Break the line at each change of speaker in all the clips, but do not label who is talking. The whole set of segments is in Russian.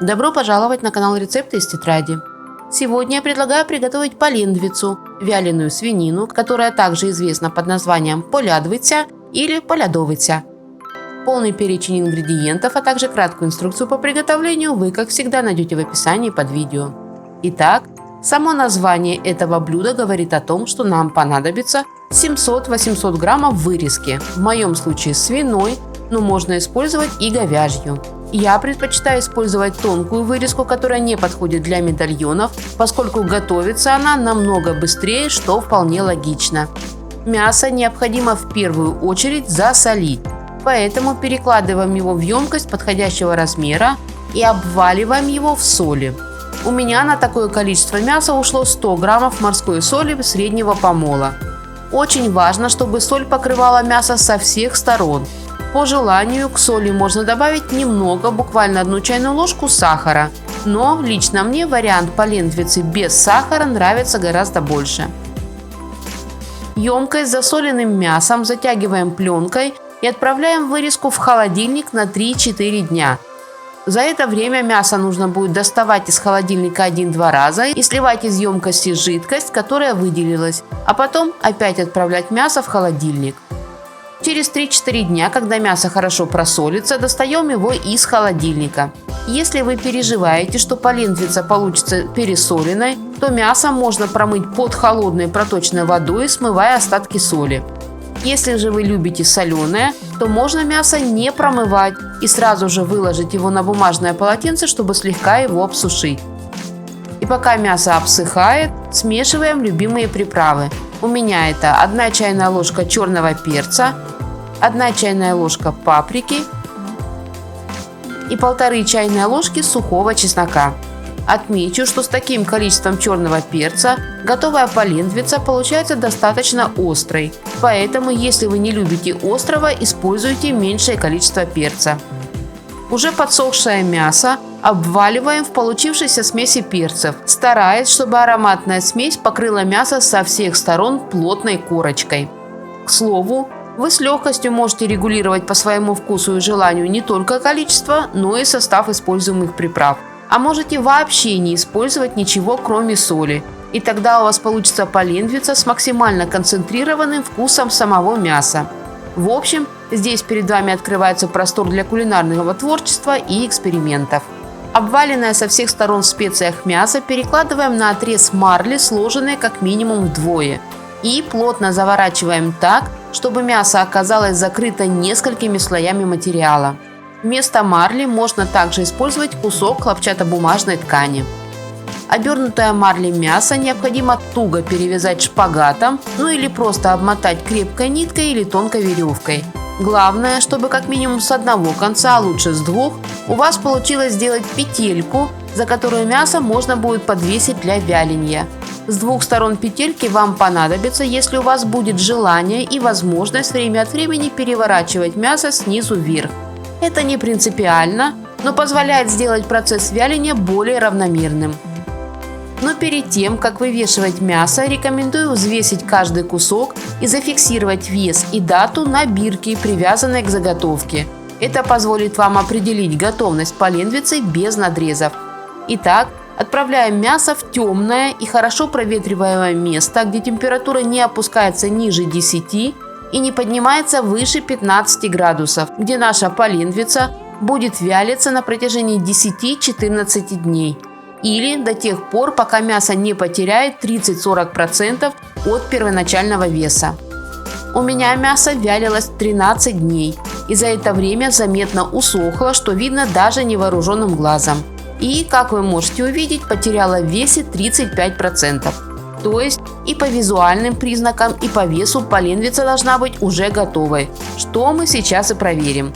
Добро пожаловать на канал Рецепты из тетради. Сегодня я предлагаю приготовить полендвицу, вяленую свинину, которая также известна под названием полядвиця или полядовиця. Полный перечень ингредиентов, а также краткую инструкцию по приготовлению вы, как всегда, найдете в описании под видео. Итак, само название этого блюда говорит о том, что нам понадобится 700-800 граммов вырезки, в моем случае свиной, но можно использовать и говяжью. Я предпочитаю использовать тонкую вырезку, которая не подходит для медальонов, поскольку готовится она намного быстрее, что вполне логично. Мясо необходимо в первую очередь засолить, поэтому перекладываем его в емкость подходящего размера и обваливаем его в соли. У меня на такое количество мяса ушло 100 граммов морской соли среднего помола. Очень важно, чтобы соль покрывала мясо со всех сторон. По желанию к соли можно добавить немного, буквально 1 чайную ложку сахара, но лично мне вариант полендвицы без сахара нравится гораздо больше. Емкость с засоленным мясом затягиваем пленкой и отправляем вырезку в холодильник на 3-4 дня. За это время мясо нужно будет доставать из холодильника 1-2 раза и сливать из емкости жидкость, которая выделилась, а потом опять отправлять мясо в холодильник. Через 3-4 дня, когда мясо хорошо просолится, достаем его из холодильника. Если вы переживаете, что полендвица получится пересоленной, то мясо можно промыть под холодной проточной водой, смывая остатки соли. Если же вы любите соленое, то можно мясо не промывать и сразу же выложить его на бумажное полотенце, чтобы слегка его обсушить. И пока мясо обсыхает, смешиваем любимые приправы. У меня это 1 чайная ложка черного перца, 1 чайная ложка паприки и 1,5 чайной ложки сухого чеснока. Отмечу, что с таким количеством черного перца готовая полендвица получается достаточно острой, поэтому если вы не любите острого, используйте меньшее количество перца. Уже подсохшее мясо обваливаем в получившейся смеси перцев, стараясь, чтобы ароматная смесь покрыла мясо со всех сторон плотной корочкой. К слову, вы с легкостью можете регулировать по своему вкусу и желанию не только количество, но и состав используемых приправ. А можете вообще не использовать ничего, кроме соли. И тогда у вас получится полендвица с максимально концентрированным вкусом самого мяса. В общем, здесь перед вами открывается простор для кулинарного творчества и экспериментов. Обваленное со всех сторон в специях мясо перекладываем на отрез марли, сложенной как минимум вдвое. И плотно заворачиваем так, чтобы мясо оказалось закрыто несколькими слоями материала. Вместо марли можно также использовать кусок хлопчатобумажной ткани. Обернутое марлей мясо необходимо туго перевязать шпагатом, ну или просто обмотать крепкой ниткой или тонкой веревкой. Главное, чтобы как минимум с одного конца, а лучше с 2, у вас получилось сделать петельку, за которую мясо можно будет подвесить для вяления. С 2 сторон петельки вам понадобится, если у вас будет желание и возможность время от времени переворачивать мясо снизу вверх. Это не принципиально, но позволяет сделать процесс вяления более равномерным. Но перед тем, как вывешивать мясо, рекомендую взвесить каждый кусок и зафиксировать вес и дату на бирке, привязанной к заготовке. Это позволит вам определить готовность полендвицы без надрезов. Итак, отправляем мясо в темное и хорошо проветриваемое место, где температура не опускается ниже 10 и не поднимается выше 15 градусов, где наша полендвица будет вялиться на протяжении 10-14 дней. Или до тех пор, пока мясо не потеряет 30-40% от первоначального веса. У меня мясо вялилось 13 дней, и за это время заметно усохло, что видно даже невооруженным глазом. И, как вы можете увидеть, потеряла в весе 35%. То есть и по визуальным признакам, и по весу полендвица должна быть уже готовой, что мы сейчас и проверим.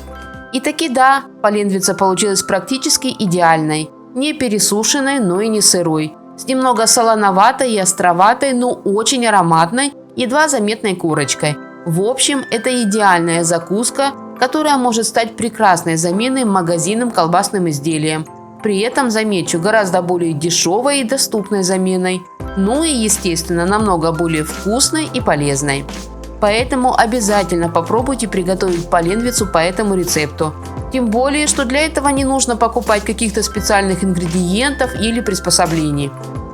И таки да, полендвица получилась практически идеальной. Не пересушенной, но и не сырой. С немного солоноватой и островатой, но очень ароматной, едва заметной корочкой. В общем, это идеальная закуска, которая может стать прекрасной заменой магазинным колбасным изделиям. При этом, замечу, гораздо более дешевой и доступной заменой. Ну и, естественно, намного более вкусной и полезной. Поэтому обязательно попробуйте приготовить полендвицу по этому рецепту. Тем более, что для этого не нужно покупать каких-то специальных ингредиентов или приспособлений.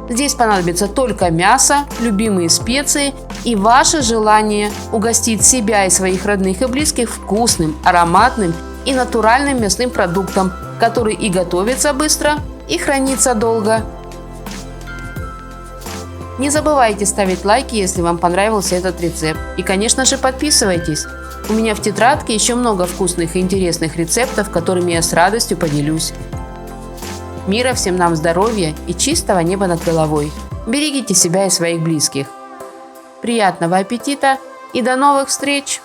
Здесь понадобится только мясо, любимые специи и ваше желание угостить себя и своих родных и близких вкусным, ароматным и натуральным мясным продуктом, который и готовится быстро, и хранится долго. Не забывайте ставить лайки, если вам понравился этот рецепт. И, конечно же, подписывайтесь. У меня в тетрадке еще много вкусных и интересных рецептов, которыми я с радостью поделюсь. Мира всем нам, здоровья и чистого неба над головой. Берегите себя и своих близких. Приятного аппетита и до новых встреч!